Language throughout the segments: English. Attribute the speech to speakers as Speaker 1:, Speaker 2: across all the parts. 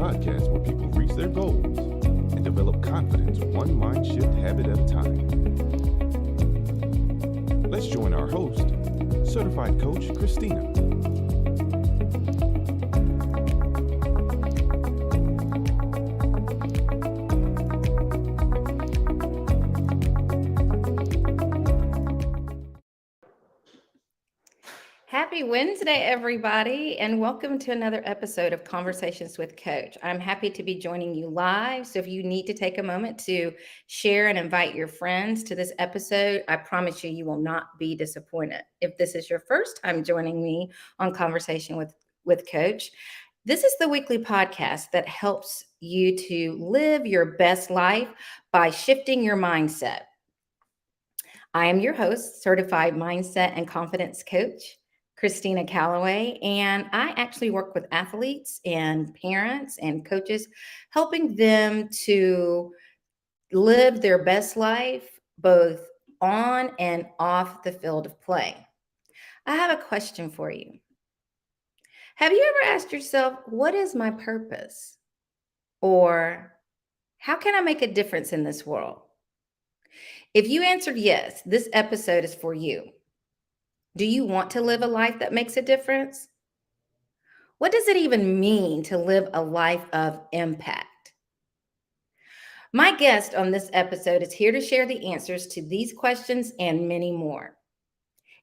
Speaker 1: podcast where people reach their goals and develop confidence one mind shift habit at a time. Let's join our host, certified coach Christina.
Speaker 2: Happy Wednesday, everybody, and welcome to another episode of Conversations with Coach. I'm happy to be joining you live. So if you need to take a moment to share and invite your friends to this episode, I promise you, you will not be disappointed. If this is your first time joining me on Conversation with Coach, this is the weekly podcast that helps you to live your best life by shifting your mindset. I am your host, certified mindset and confidence coach, Christina Callaway, and I actually work with athletes and parents and coaches, helping them to live their best life, both on and off the field of play. I have a question for you. Have you ever asked yourself, what is my purpose? Or how can I make a difference in this world? If you answered yes, this episode is for you. Do you want to live a life that makes a difference? What does it even mean to live a life of impact? My guest on this episode is here to share the answers to these questions and many more.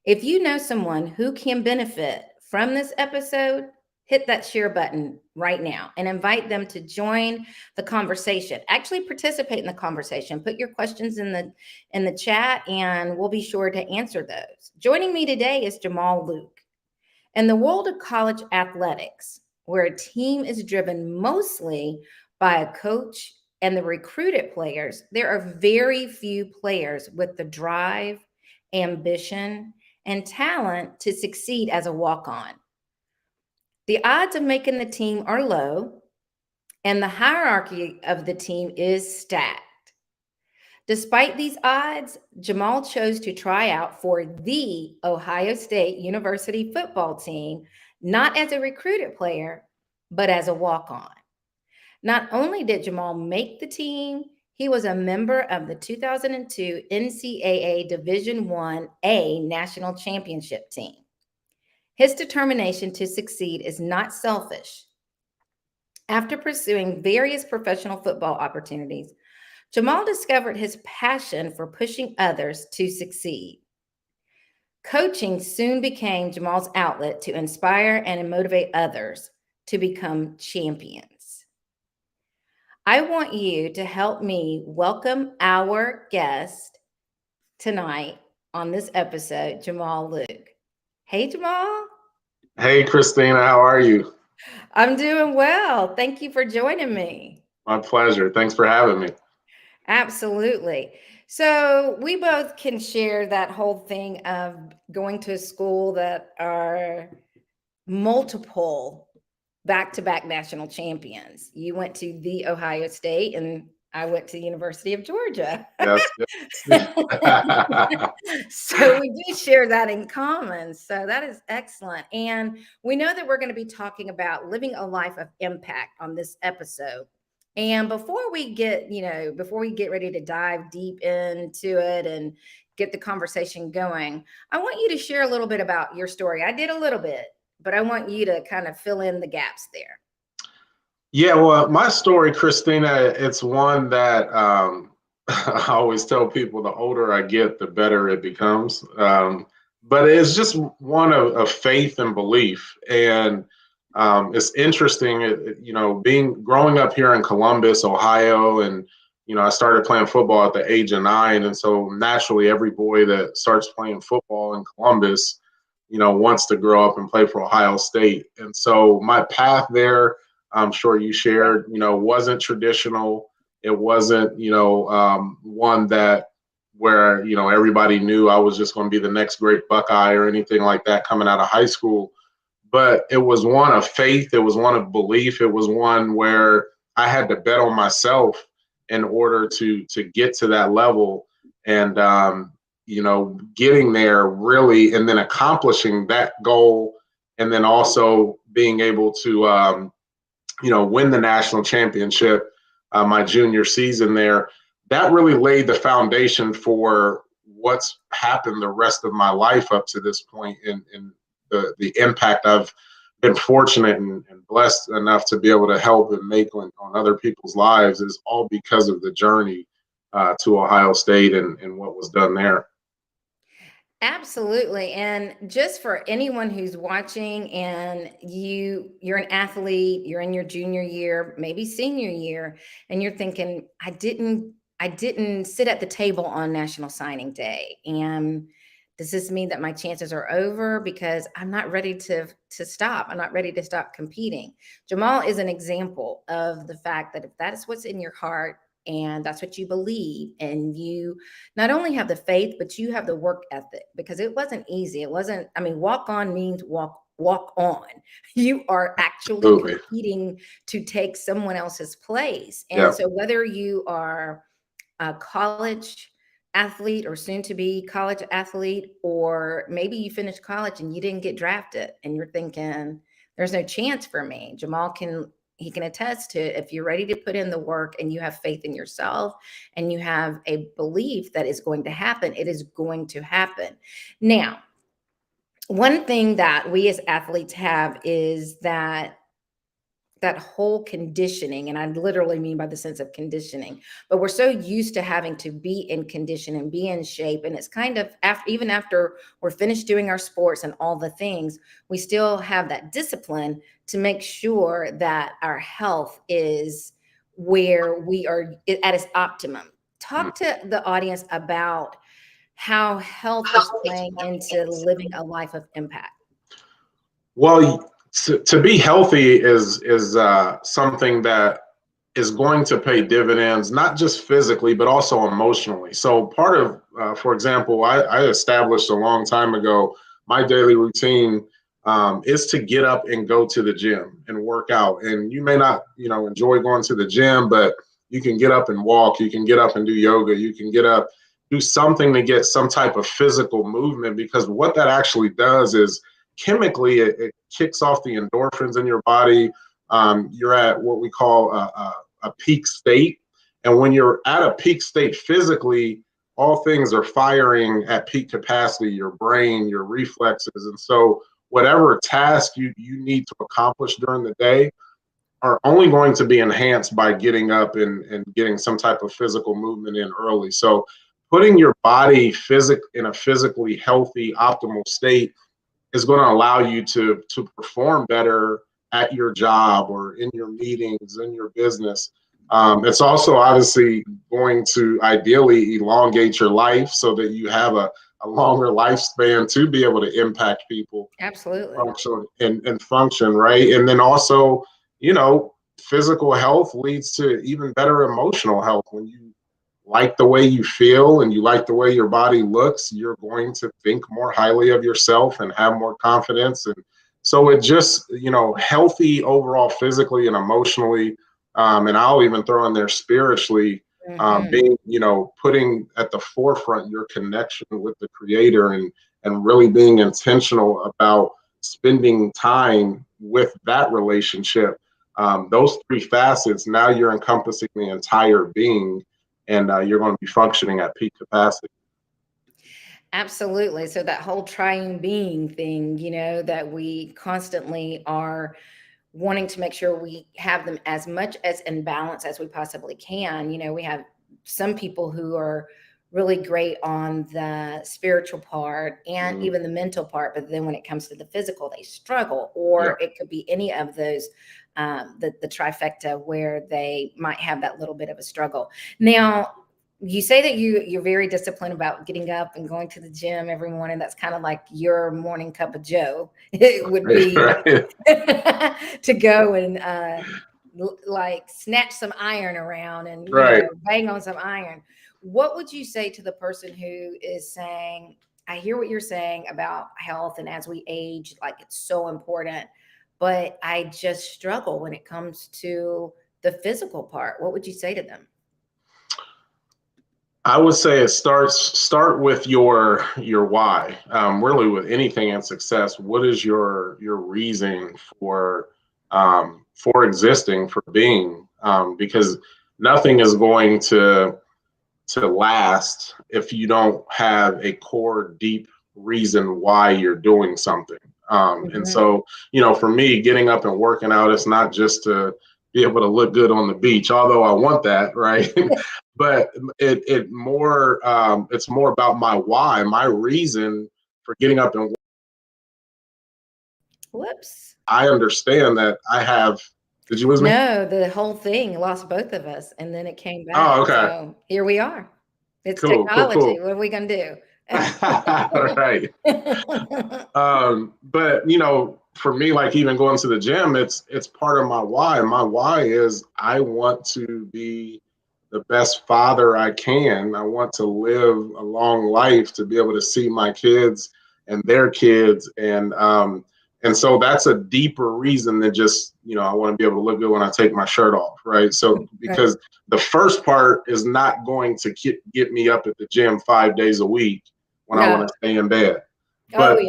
Speaker 2: If you know someone who can benefit from this episode, hit that share button right now and invite them to join the conversation. Actually participate in the conversation. Put your questions in the chat and we'll be sure to answer those. Joining me today is Jamal Luke. In the world of college athletics, where a team is driven mostly by a coach and the recruited players, there are very few players with the drive, ambition, and talent to succeed as a walk-on. The odds of making the team are low, and the hierarchy of the team is stacked. Despite these odds, Jamal chose to try out for the Ohio State University football team, not as a recruited player, but as a walk-on. Not only did Jamal make the team, he was a member of the 2002 NCAA Division I-A National Championship team. His determination to succeed is not selfish. After pursuing various professional football opportunities, Jamal discovered his passion for pushing others to succeed. Coaching soon became Jamal's outlet to inspire and motivate others to become champions. I want you to help me welcome our guest tonight on this episode, Jamal Luke. Hey, Jamal.
Speaker 3: Hey, Christina, how are you?
Speaker 2: I'm doing well. Thank you for joining me.
Speaker 3: My pleasure. Thanks for having me.
Speaker 2: Absolutely. So we both can share that whole thing of going to a school that are multiple back-to-back national champions. You went to the Ohio State and I went to the University of Georgia.
Speaker 3: Yes.
Speaker 2: So we do share that in common. So that is excellent. And we know that we're going to be talking about living a life of impact on this episode. And before we get ready to dive deep into it and get the conversation going, I want you to share a little bit about your story. I did a little bit, but I want you to kind of fill in the gaps there.
Speaker 3: Yeah, well, my story, Christina, it's one that I always tell people the older I get, the better it becomes. But it's just one of faith and belief. And it's interesting, growing up here in Columbus, Ohio, and, I started playing football at the age of 9. And so naturally, every boy that starts playing football in Columbus, wants to grow up and play for Ohio State. And so my path there, I'm sure you shared, wasn't traditional. It wasn't, one that where, everybody knew I was just going to be the next great Buckeye or anything like that coming out of high school. But it was one of faith. It was one of belief. It was one where I had to bet on myself in order to get to that level. And, getting there really, and then accomplishing that goal, and then also being able to win the national championship my junior season there. That really laid the foundation for what's happened the rest of my life up to this point, in the impact I've been fortunate and blessed enough to be able to help and make on other people's lives, is all because of the journey to Ohio State and what was done there.
Speaker 2: Absolutely. And just for anyone who's watching and you're an athlete, you're in your junior year, maybe senior year, and you're thinking, I didn't sit at the table on National Signing Day. And does this mean that my chances are over because I'm not ready to stop? I'm not ready to stop competing. Jamal is an example of the fact that if that is what's in your heart and that's what you believe, and you not only have the faith, but you have the work ethic, because it wasn't easy. It wasn't, I mean, walk on means walk on. You are actually
Speaker 3: Absolutely.
Speaker 2: competing to take someone else's place. And
Speaker 3: Yeah.
Speaker 2: so whether you are a college athlete or soon to be college athlete, or maybe you finished college and you didn't get drafted and you're thinking, there's no chance for me. Jamal can attest to, if you're ready to put in the work and you have faith in yourself and you have a belief that is going to happen, it is going to happen. Now, one thing that we as athletes have is that whole conditioning, and I literally mean by the sense of conditioning, but we're so used to having to be in condition and be in shape. And it's kind of even after we're finished doing our sports and all the things, we still have that discipline to make sure that our health is where we are at its optimum. Talk to the audience about how health is playing into living a life of impact.
Speaker 3: Well, to be healthy is something that is going to pay dividends, not just physically, but also emotionally. So part of, for example, I established a long time ago, my daily routine is to get up and go to the gym and work out. And you may not, enjoy going to the gym, but you can get up and walk. You can get up and do yoga. You can get up, do something to get some type of physical movement, because what that actually does is chemically it kicks off the endorphins in your body. You're at what we call a peak state. And when you're at a peak state physically, all things are firing at peak capacity, your brain, your reflexes. And so whatever task you need to accomplish during the day are only going to be enhanced by getting up and getting some type of physical movement in early. So putting your body in a physically healthy, optimal state is going to allow you to perform better at your job or in your meetings, in your business. It's also obviously going to ideally elongate your life so that you have a longer lifespan to be able to impact people.
Speaker 2: Absolutely.
Speaker 3: And function, right? And then also, physical health leads to even better emotional health. When you like the way you feel and you like the way your body looks, you're going to think more highly of yourself and have more confidence. And so it just, healthy overall, physically and emotionally. And I'll even throw in there spiritually, being, putting at the forefront your connection with the creator and really being intentional about spending time with that relationship. Those three facets, now you're encompassing the entire being, and you're going to be functioning at peak capacity.
Speaker 2: Absolutely. So that whole triune being thing, that we constantly are wanting to make sure we have them as much as in balance as we possibly can. We have some people who are really great on the spiritual part and even the mental part, but then when it comes to the physical, they struggle, or it could be any of those, the trifecta, where they might have that little bit of a struggle. Now, you say that you're very disciplined about getting up and going to the gym every morning. That's kind of like your morning cup of joe. It would be to go and like snatch some iron around and bang on some iron. What would you say to the person who is saying, I hear what you're saying about health, and as we age, like, it's so important, but I just struggle when it comes to the physical part? What would you say to them?
Speaker 3: I would say it start with your why. Really, with anything in success, what is your reason for for existing, for being, because nothing is going to last if you don't have a core, deep reason why you're doing something. And so, for me, getting up and working out, it's not just to be able to look good on the beach, although I want that, right? But it's more about my why, my reason for getting up and
Speaker 2: Whoops.
Speaker 3: I understand that I have. Did you lose me?
Speaker 2: No, the whole thing lost both of us, and then it came back.
Speaker 3: Oh, okay.
Speaker 2: So here we are. It's
Speaker 3: Cool.
Speaker 2: technology. What are we gonna do?
Speaker 3: Right. But for me, like even going to the gym, it's part of my why. My why is I want to be the best father I can. I want to live a long life to be able to see my kids and their kids, and so that's a deeper reason than just I want to be able to look good when I take my shirt off, right? So because the first part is not going to get me up at the gym 5 days a week when I want to stay in bed. But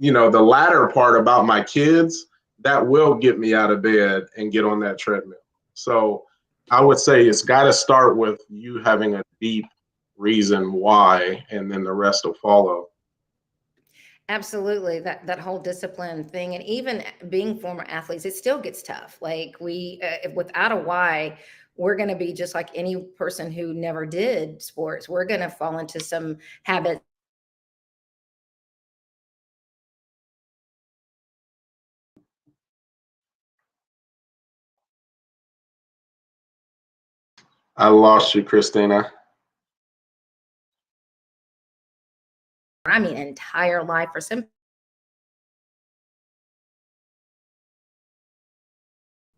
Speaker 3: the latter part about my kids, that will get me out of bed and get on that treadmill. So I would say it's got to start with you having a deep reason why, and then the rest will follow.
Speaker 2: Absolutely. That whole discipline thing, and even being former athletes, it still gets tough. Like without a why, we're going to be just like any person who never did sports. We're going to fall into some habits.
Speaker 3: I lost you, Christina.
Speaker 2: I mean, entire life for some.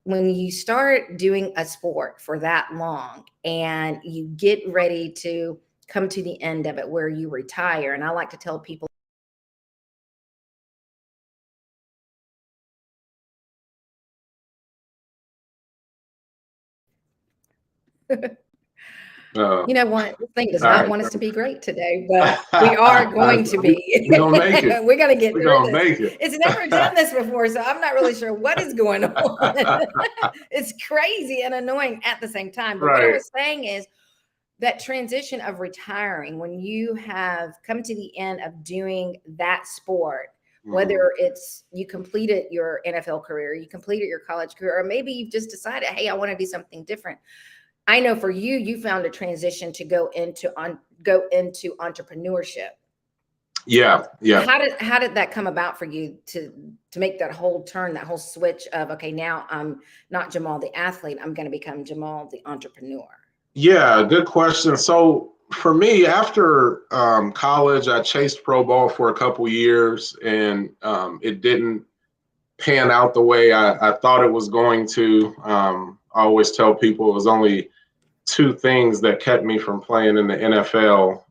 Speaker 2: When you start doing a sport for that long and you get ready to come to the end of it where you retire, and I like to tell people, one thing does not want us to be great today, but we are going to be.
Speaker 3: We're gonna make it.
Speaker 2: We're gonna get
Speaker 3: We're
Speaker 2: through
Speaker 3: gonna
Speaker 2: this.
Speaker 3: make it.
Speaker 2: It's never done this before, so I'm not really sure what is going on. It's crazy and annoying at the same time. But what I was saying is that transition of retiring, when you have come to the end of doing that sport, whether it's you completed your NFL career, you completed your college career, or maybe you've just decided, hey, I want to do something different. I know for you, you found a transition to go into entrepreneurship.
Speaker 3: Yeah.
Speaker 2: How did that come about for you to make that whole turn, that whole switch of, okay, now I'm not Jamal the athlete, I'm going to become Jamal the entrepreneur?
Speaker 3: Yeah, good question. So for me, after college, I chased pro ball for a couple years, and it didn't pan out the way I thought it was going to. I always tell people it was only two things that kept me from playing in the NFL.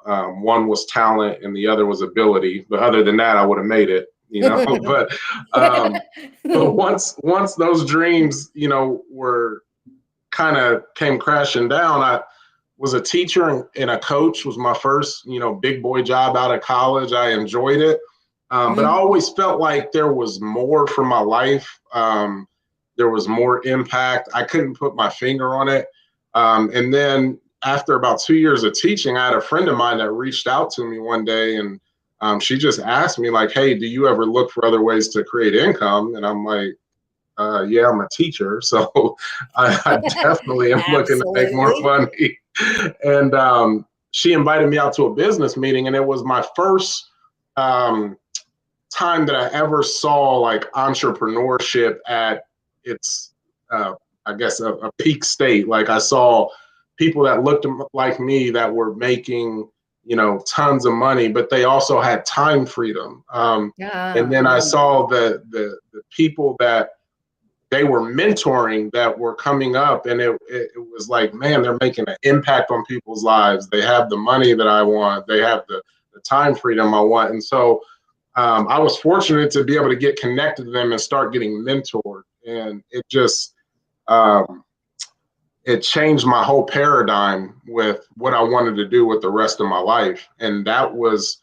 Speaker 3: One was talent, and the other was ability. But other than that, I would have made it. But once those dreams, were kind of came crashing down, I was a teacher and a coach. Was my first, big boy job out of college. I enjoyed it. But I always felt like there was more for my life. There was more impact. I couldn't put my finger on it. And then after about 2 years of teaching, I had a friend of mine that reached out to me one day, and she just asked me like, hey, do you ever look for other ways to create income? And I'm like, yeah, I'm a teacher, so I definitely am looking to make more money. And she invited me out to a business meeting, and it was my first time that I ever saw like entrepreneurship at its, I guess, a peak state. Like I saw people that looked like me that were making, tons of money, but they also had time freedom. And then I saw the people that they were mentoring that were coming up, and it was like, man, they're making an impact on people's lives. They have the money that I want. They have the time freedom I want. And so I was fortunate to be able to get connected to them and start getting mentored. And it just, it changed my whole paradigm with what I wanted to do with the rest of my life. And that was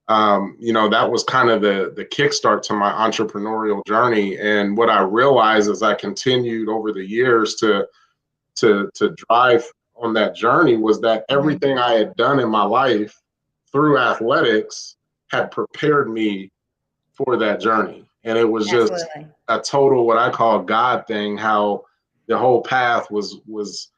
Speaker 3: That was kind of the kickstart to my entrepreneurial journey. And what I realized as I continued over the years to drive on that journey was that
Speaker 2: Mhm.
Speaker 3: everything I had done in my life through athletics had prepared me for that journey. And it was just
Speaker 2: Absolutely.
Speaker 3: a total what I call God thing, how the whole path was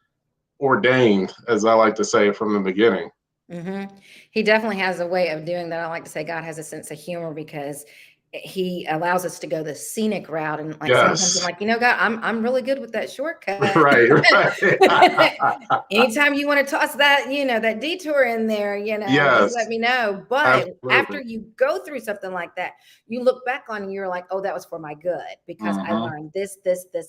Speaker 3: ordained, as I like to say, from the beginning.
Speaker 2: hmm He definitely has a way of doing that. I like to say God has a sense of humor because he allows us to go the scenic route. And like sometimes I'm
Speaker 3: Yes.
Speaker 2: like, God, I'm really good with that shortcut.
Speaker 3: Right, right.
Speaker 2: Anytime you want to toss that, that detour in there, just let
Speaker 3: Yes,
Speaker 2: me know. But
Speaker 3: absolutely.
Speaker 2: after you go through something like that, you look back on and you're like, oh, that was for my good because I
Speaker 3: Hmm.
Speaker 2: learned this,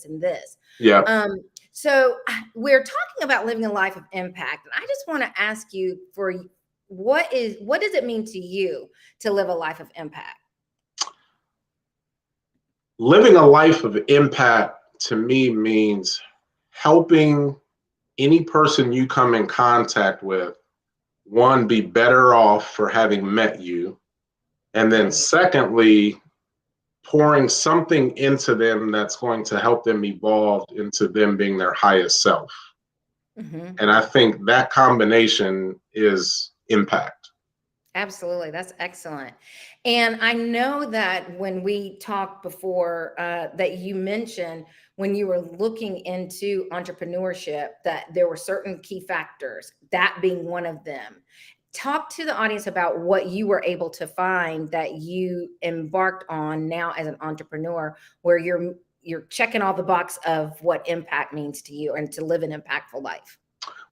Speaker 2: and this.
Speaker 3: Yeah.
Speaker 2: Um, so we're talking about living a life of impact. And I just want to ask you for what does it mean to you to live a life of impact?
Speaker 3: Living a life of impact to me means helping any person you come in contact with, one, be better off for having met you. And then
Speaker 2: Right.
Speaker 3: secondly, pouring something into them that's going to help them evolve into them being their highest self.
Speaker 2: hmm
Speaker 3: And I think that combination is impact.
Speaker 2: Absolutely. That's excellent. And I know that when we talked before, that you mentioned when you were looking into entrepreneurship, that there were certain key factors, that being one of them. Talk to the audience about what you were able to find that you embarked on now as an entrepreneur, where you're checking all the box of what impact means to you and to live an impactful life.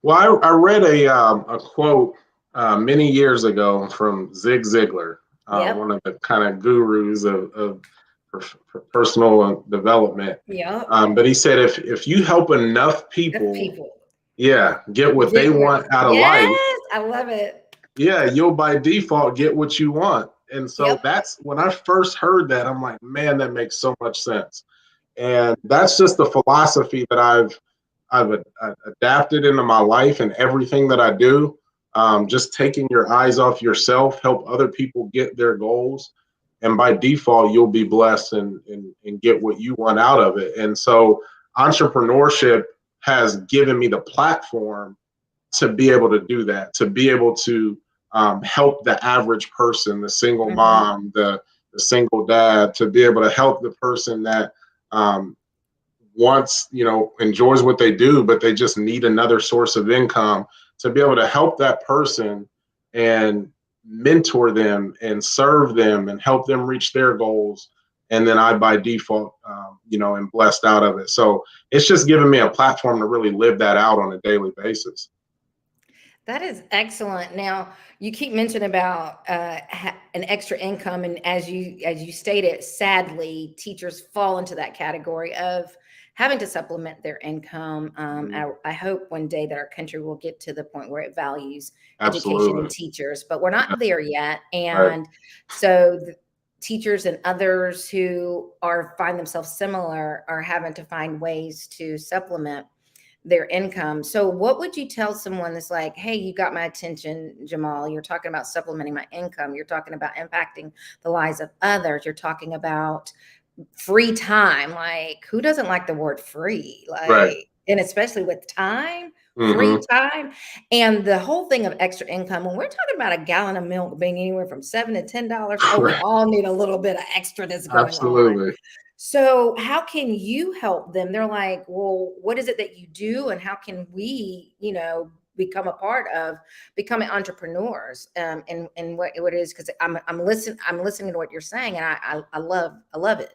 Speaker 3: Well, I read a quote many years ago from Zig Ziglar, one
Speaker 2: Yep.
Speaker 3: of the kind of gurus of personal development.
Speaker 2: Yep.
Speaker 3: But he said, if you help enough
Speaker 2: That's
Speaker 3: people,
Speaker 2: people.
Speaker 3: yeah, get what they
Speaker 2: Get what
Speaker 3: want out of life,
Speaker 2: Yes, I love it.
Speaker 3: yeah, you'll by default get what you want. And so
Speaker 2: Yep.
Speaker 3: that's when I first heard that, I'm like, man, that makes so much sense. And that's just the philosophy that I've adapted into my life and everything that I do. Just taking your eyes off yourself, help other people get their goals, and by default, you'll be blessed and get what you want out of it. And so, entrepreneurship has given me the platform to be able to do that, to be able to help the average person, the single
Speaker 2: Mhm.
Speaker 3: mom, the single dad, to be able to help the person that um, wants, enjoys what they do, but they just need another source of income, to be able to help that person and mentor them and serve them and help them reach their goals. And then I, by default, am blessed out of it. So it's just given me a platform to really live that out on a daily basis.
Speaker 2: That is excellent. Now, you keep mentioning about an extra income, and as you stated, sadly, teachers fall into that category of having to supplement their income.
Speaker 3: Mhm.
Speaker 2: I hope one day that our country will get to the point where it values education and
Speaker 3: Absolutely.
Speaker 2: teachers, but we're not
Speaker 3: Yeah.
Speaker 2: there yet.
Speaker 3: Right.
Speaker 2: And so, teachers and others who find themselves similar are having to find ways to supplement their income. So what would you tell someone that's like, hey, you got my attention, Jamal. You're talking about supplementing my income. You're talking about impacting the lives of others. You're talking about free time. Like, who doesn't like the word free?
Speaker 3: Right.
Speaker 2: Like, and especially with time, free
Speaker 3: Hmm.
Speaker 2: time. And the whole thing of extra income, when we're talking about a gallon of milk being anywhere from $7 to $10, oh, we
Speaker 3: Right.
Speaker 2: all need a little bit of extra that's going on.
Speaker 3: Absolutely.
Speaker 2: So how can you help them? They're like, well, what is it that you do? And how can we, become a part of becoming entrepreneurs? And what it is, because I'm listening to what you're saying, and I love it.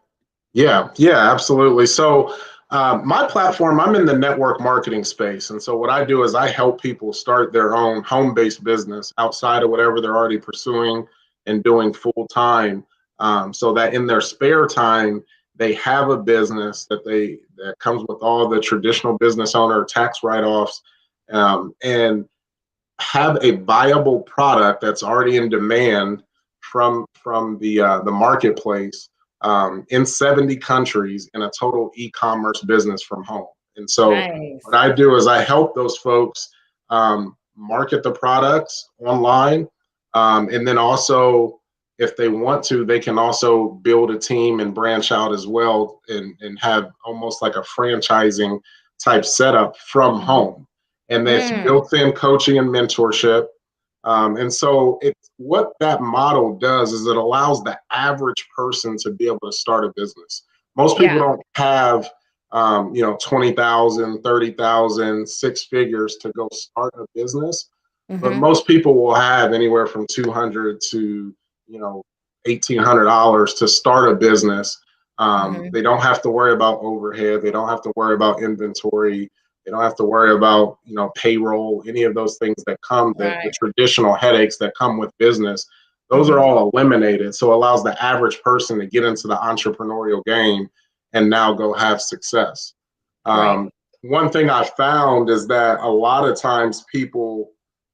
Speaker 3: Yeah, yeah, absolutely. So, my platform, I'm in the network marketing space. And so, what I do is I help people start their own home based business outside of whatever they're already pursuing and doing full time. So that in their spare time, they have a business that comes with all the traditional business owner tax write offs, and have a viable product that's already in demand from the marketplace, in 70 countries in a total e-commerce business from home. And so what
Speaker 2: Nice.
Speaker 3: I do is I help those folks market the products online, and then also if they want to, they can also build a team and branch out as well, and have almost like a franchising type setup from home. And that's
Speaker 2: Mm,
Speaker 3: built in coaching and mentorship. And so it's what that model does is it allows the average person to be able to start a business. Most people
Speaker 2: yeah.
Speaker 3: don't have 20,000, 30,000, six figures to go start a business, but
Speaker 2: Hmm.
Speaker 3: most people will have anywhere from 200 to, you know, $1,800 to start a business.
Speaker 2: Hmm.
Speaker 3: They don't have to worry about overhead. They don't have to worry about inventory. They don't have to worry about, payroll, any of those things that come, the
Speaker 2: Right.
Speaker 3: traditional headaches that come with business. Those are
Speaker 2: Hmm.
Speaker 3: all eliminated. So it allows the average person to get into the entrepreneurial game and now go have success.
Speaker 2: Right.
Speaker 3: One thing I found is that a lot of times people,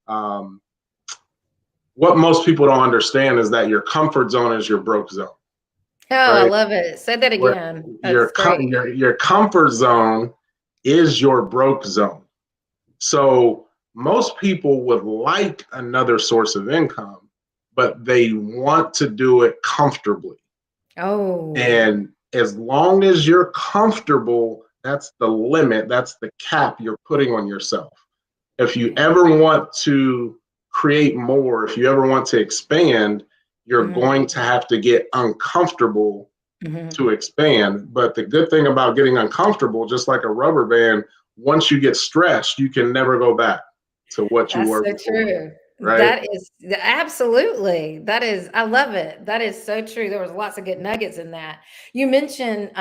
Speaker 3: um, what most people don't understand is that your comfort zone is your broke zone,
Speaker 2: Oh, I
Speaker 3: right?
Speaker 2: love it. Say that
Speaker 3: Where
Speaker 2: again. That's great.
Speaker 3: your comfort zone is your broke zone. So most people would like another source of income, but they want to do it comfortably.
Speaker 2: Oh.
Speaker 3: And as long as you're comfortable, that's the limit, that's the cap you're putting on yourself. If you
Speaker 2: Hmm.
Speaker 3: ever want to create more, if you ever want to expand, you're
Speaker 2: Hmm.
Speaker 3: going to have to get uncomfortable
Speaker 2: Hmm.
Speaker 3: to expand. But the good thing about getting uncomfortable, just like a rubber band, once you get stretched, you can never go back to what you
Speaker 2: That's
Speaker 3: were
Speaker 2: so
Speaker 3: before,
Speaker 2: true.
Speaker 3: right?
Speaker 2: That is absolutely. That is, I love it. That is so true. There was lots of good nuggets in that. You mentioned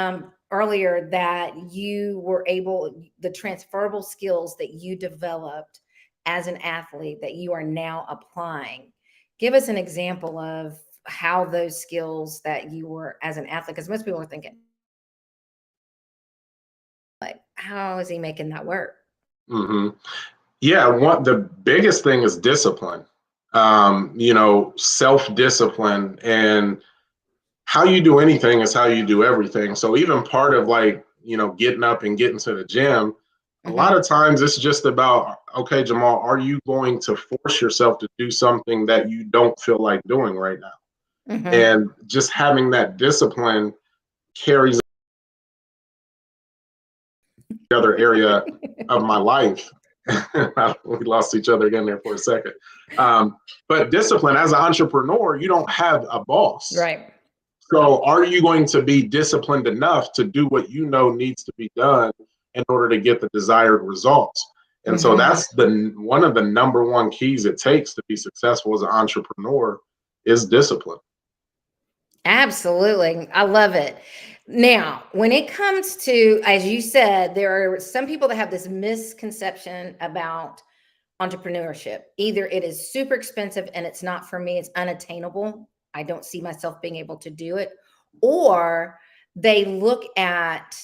Speaker 2: earlier that you were able, the transferable skills that you developed as an athlete that you are now applying. Give us an example of how those skills that you were as an athlete, because most people are thinking, like, how is he making that work?
Speaker 3: Hmm. Yeah, the biggest thing is discipline. Self-discipline, and how you do anything is how you do everything. So even part of, like, getting up and getting to the gym, a lot
Speaker 2: Hmm.
Speaker 3: of times it's just about, okay, Jamal, are you going to force yourself to do something that you don't feel like doing right now?
Speaker 2: Hmm.
Speaker 3: And just having that discipline carries the other area of my life. We lost each other again there for a second. Um, but discipline, as an entrepreneur, you don't have a boss.
Speaker 2: Right.
Speaker 3: So are you going to be disciplined enough to do what you know needs to be done in order to get the desired results? And so
Speaker 2: Hmm.
Speaker 3: that's the one of the number one keys it takes to be successful as an entrepreneur is discipline.
Speaker 2: Absolutely. I love it. Now, when it comes to, as you said, there are some people that have this misconception about entrepreneurship. Either it is super expensive and it's not for me, it's unattainable. I don't see myself being able to do it. Or they look at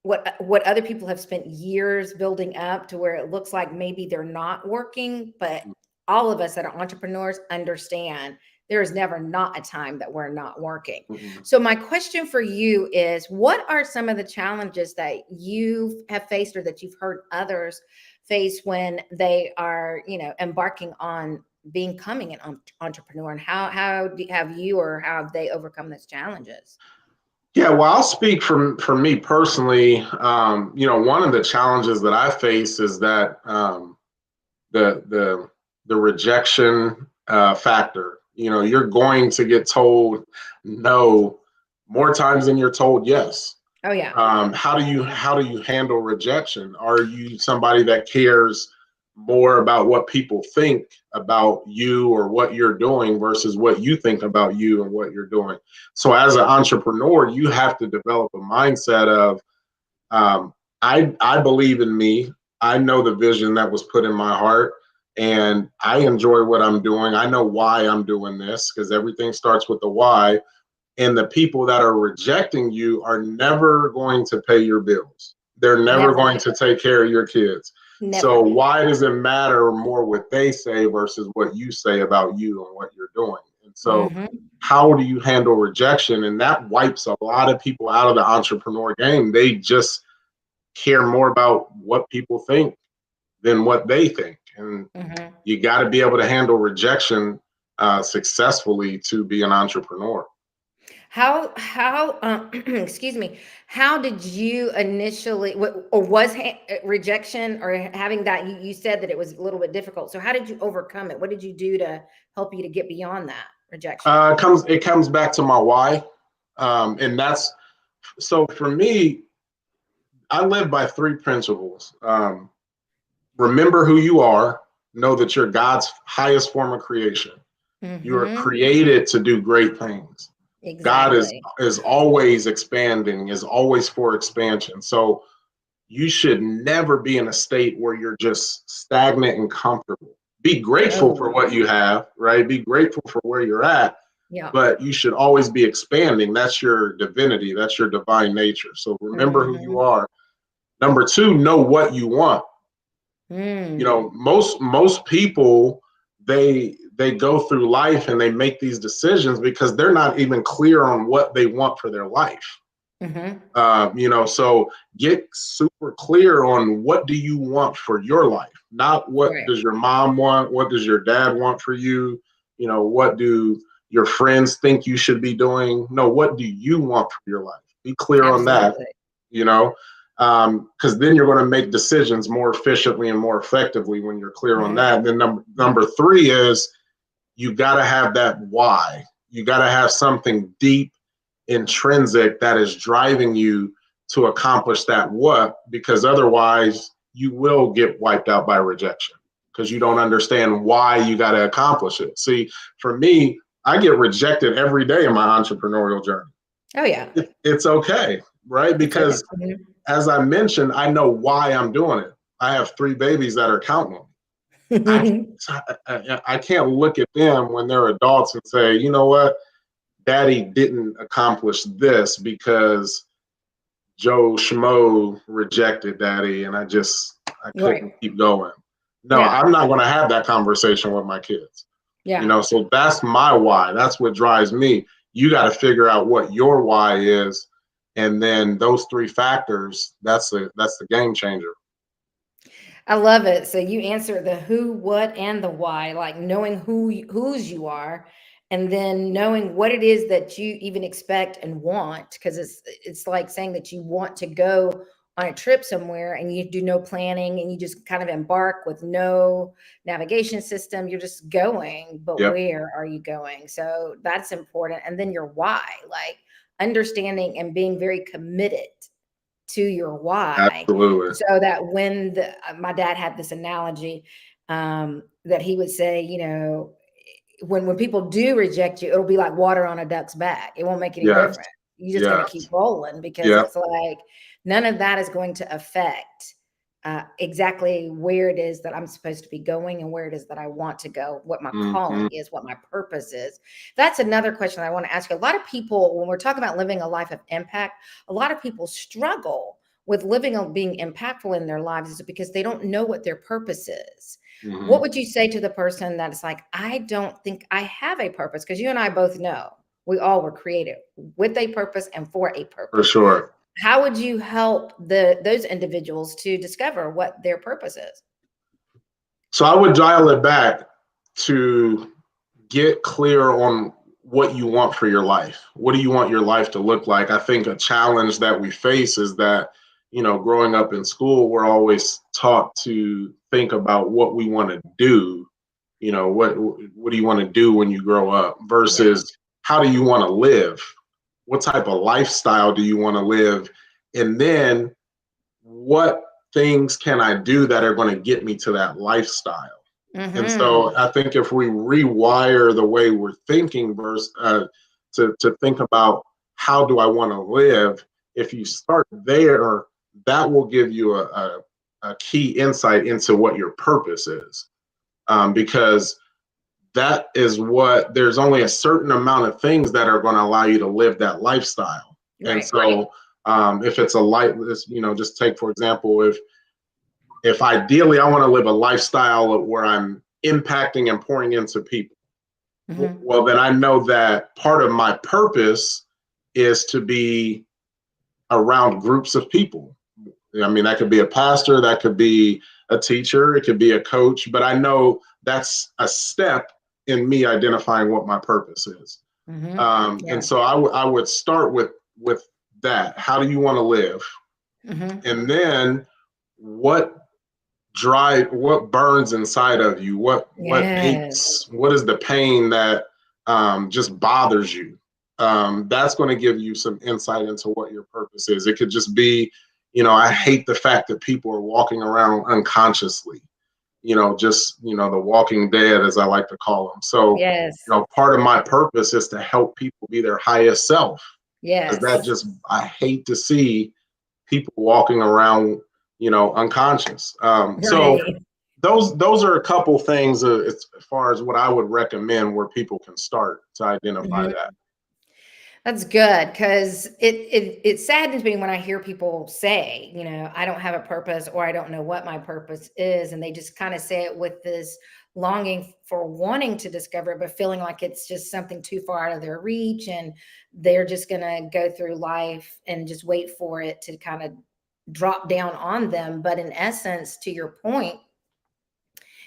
Speaker 2: what other people have spent years building up to where it looks like maybe they're not working, but all of us that are entrepreneurs understand there is never not a time that we're not working.
Speaker 3: Mm-hmm.
Speaker 2: So my question for you is, what are some of the challenges that you have faced or that you've heard others face when they are, embarking on becoming an entrepreneur, and have you or how have they overcome those challenges?
Speaker 3: Yeah, well, I'll speak from me personally. One of the challenges that I face is that the rejection factor. You're going to get told no more times than you're told yes.
Speaker 2: Oh yeah.
Speaker 3: How do you handle rejection? Are you somebody that cares more about what people think about you or what you're doing versus what you think about you and what you're doing? So as an entrepreneur, you have to develop a mindset of, um, I believe in me. I know the vision that was put in my heart, and I enjoy what I'm doing. I know why I'm doing this, because everything starts with the why. And the people that are rejecting you are never going to pay your bills. They're never
Speaker 2: Never.
Speaker 3: going to take care of your kids. So
Speaker 2: Never.
Speaker 3: why does it matter more what they say versus what you say about you and what you're doing? And so
Speaker 2: Hmm.
Speaker 3: how do you handle rejection? And that wipes a lot of people out of the entrepreneur game. They just care more about what people think than what they think. And
Speaker 2: Hmm.
Speaker 3: you got to be able to handle rejection successfully to be an entrepreneur.
Speaker 2: How excuse me, how did you initially, or was rejection or having that, you said that it was a little bit difficult. So how did you overcome it? What did you do to help you to get beyond that rejection?
Speaker 3: It comes back to my why. And that's, so for me, I live by three principles. Remember who you are, know that you're God's highest form of creation. You are
Speaker 2: Mm-hmm.
Speaker 3: created to do great things. God
Speaker 2: Exactly.
Speaker 3: is always expanding, is always for expansion. So you should never be in a state where you're just stagnant and comfortable. Be grateful for
Speaker 2: Oh,
Speaker 3: what you have, right? Be grateful for where you're at,
Speaker 2: yeah.
Speaker 3: but you should always be expanding. That's your divinity, that's your divine nature. So remember who you
Speaker 2: Mm-hmm.
Speaker 3: are. Number two, know what you want. You
Speaker 2: Mm.
Speaker 3: know, most people, they go through life and they make these decisions because they're not even clear on what they want for their life.
Speaker 2: Mm-hmm.
Speaker 3: You know, so get super clear on what do you want for your life, not what
Speaker 2: Right.
Speaker 3: does your mom want, what does your dad want for you, you know, what do your friends think you should be doing. No, what do you want for your life? Be clear on that,
Speaker 2: Absolutely.
Speaker 3: you know, because then you're going to make decisions more efficiently and more effectively when you're clear on
Speaker 2: Mm-hmm.
Speaker 3: that. And then number three is you got to have that why. You got to have something deep, intrinsic, that is driving you to accomplish that what, because otherwise you will get wiped out by rejection because you don't understand why you got to accomplish it. See, for me, I get rejected every day in my entrepreneurial journey.
Speaker 2: Oh yeah.
Speaker 3: It's okay, right?
Speaker 2: It's okay.
Speaker 3: Because as I mentioned, I know why I'm doing it. I have three babies that are counting on me.
Speaker 2: Mm-hmm.
Speaker 3: I can't look at them when they're adults and say, you know what, daddy didn't accomplish this because Joe Schmo rejected daddy and I
Speaker 2: Right.
Speaker 3: couldn't keep going. No,
Speaker 2: Yeah.
Speaker 3: I'm not going to have that conversation with my kids. You
Speaker 2: Yeah.
Speaker 3: know, so that's my why. That's what drives me. You got to figure out what your why is, and then those three factors, that's the game changer.
Speaker 2: I love it. So you answer the who, what, and the why, like knowing whose you are, and then knowing what it is that you even expect and want, because it's like saying that you want to go on a trip somewhere and you do no planning and you just kind of embark with no navigation system. You're just going, but
Speaker 3: Yep,
Speaker 2: where are you going? So that's important. And then your why, like understanding and being very committed to your why,
Speaker 3: absolutely.
Speaker 2: so that when my dad had this analogy, that he would say, you know, when people do reject you, it'll be like water on a duck's back. It won't make any
Speaker 3: Yes,
Speaker 2: difference. You're just going to keep
Speaker 3: yes,
Speaker 2: rolling because
Speaker 3: yep.
Speaker 2: it's like none of that is going to affect exactly where it is that I'm supposed to be going and where it is that I want to go, what my
Speaker 3: Mm-hmm.
Speaker 2: calling is, what my purpose is. That's another question I want to ask you. A lot of people, when we're talking about living a life of impact, a lot of people struggle with being impactful in their lives is because they don't know what their purpose is. What
Speaker 3: Mm-hmm.
Speaker 2: would you say to the person that's like, I don't think I have a purpose? Because you and I both know we all were created with a purpose and for a
Speaker 3: For
Speaker 2: purpose.
Speaker 3: sure.
Speaker 2: How would you help those individuals to discover what their purpose is?
Speaker 3: So I would dial it back to get clear on what you want for your life. What do you want your life to look like? I think a challenge that we face is that, you know, growing up in school, we're always taught to think about what we want to do. You know, what do you want to do when you grow up
Speaker 2: Yeah.
Speaker 3: versus how do you want to live? What type of lifestyle do you want to live? And then what things can I do that are going to get me to that lifestyle? And
Speaker 2: Mm-hmm.
Speaker 3: so I think if we rewire the way we're thinking versus to think about how do I want to live, if you start there, that will give you a key insight into what your purpose is. Because that is what, there's only a certain amount of things that are going to allow you to live that lifestyle. And
Speaker 2: Right.
Speaker 3: so if it's a light, you know, just take, for example, if ideally I want to live a lifestyle where I'm impacting and pouring into people,
Speaker 2: Mm-hmm.
Speaker 3: well, then I know that part of my purpose is to be around groups of people. I mean, that could be a pastor, that could be a teacher, it could be a coach, but I know that's a step in me identifying what my purpose is.
Speaker 2: Mm-hmm.
Speaker 3: And so I would start with that. How do you want to live?
Speaker 2: Mm-hmm.
Speaker 3: And then what burns inside of you? What
Speaker 2: Yes.
Speaker 3: aches? What is the pain that just bothers you? That's going to give you some insight into what your purpose is. It could just be, I hate the fact that people are walking around unconsciously, just, the walking dead, as I like to call them. So,
Speaker 2: Yes.
Speaker 3: part of my purpose is to help people be their highest self.
Speaker 2: Yes.
Speaker 3: Because I hate to see people walking around, unconscious. So
Speaker 2: Right.
Speaker 3: those are a couple things as far as what I would recommend where people can start to identify
Speaker 2: Mhm.
Speaker 3: that.
Speaker 2: That's good, because it saddens me when I hear people say, I don't have a purpose, or I don't know what my purpose is. And they just kind of say it with this longing for wanting to discover it, but feeling like it's just something too far out of their reach. And they're just going to go through life and just wait for it to kind of drop down on them. But in essence, to your point,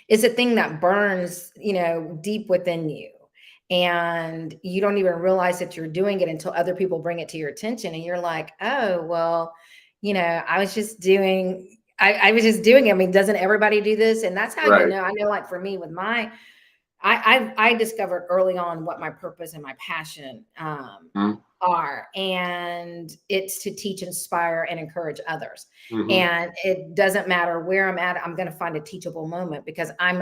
Speaker 2: it's a thing that burns, deep within you. And you don't even realize that you're doing it until other people bring it to your attention. And you're like, oh, well, I was just doing, I was just doing it. I mean, doesn't everybody do this? And that's how
Speaker 3: Right.
Speaker 2: I know, like for me with I discovered early on what my purpose and my passion
Speaker 3: Mhm.
Speaker 2: are, and it's to teach, inspire, and encourage others.
Speaker 3: Mhm.
Speaker 2: And it doesn't matter where I'm at; I'm going to find a teachable moment, because I'm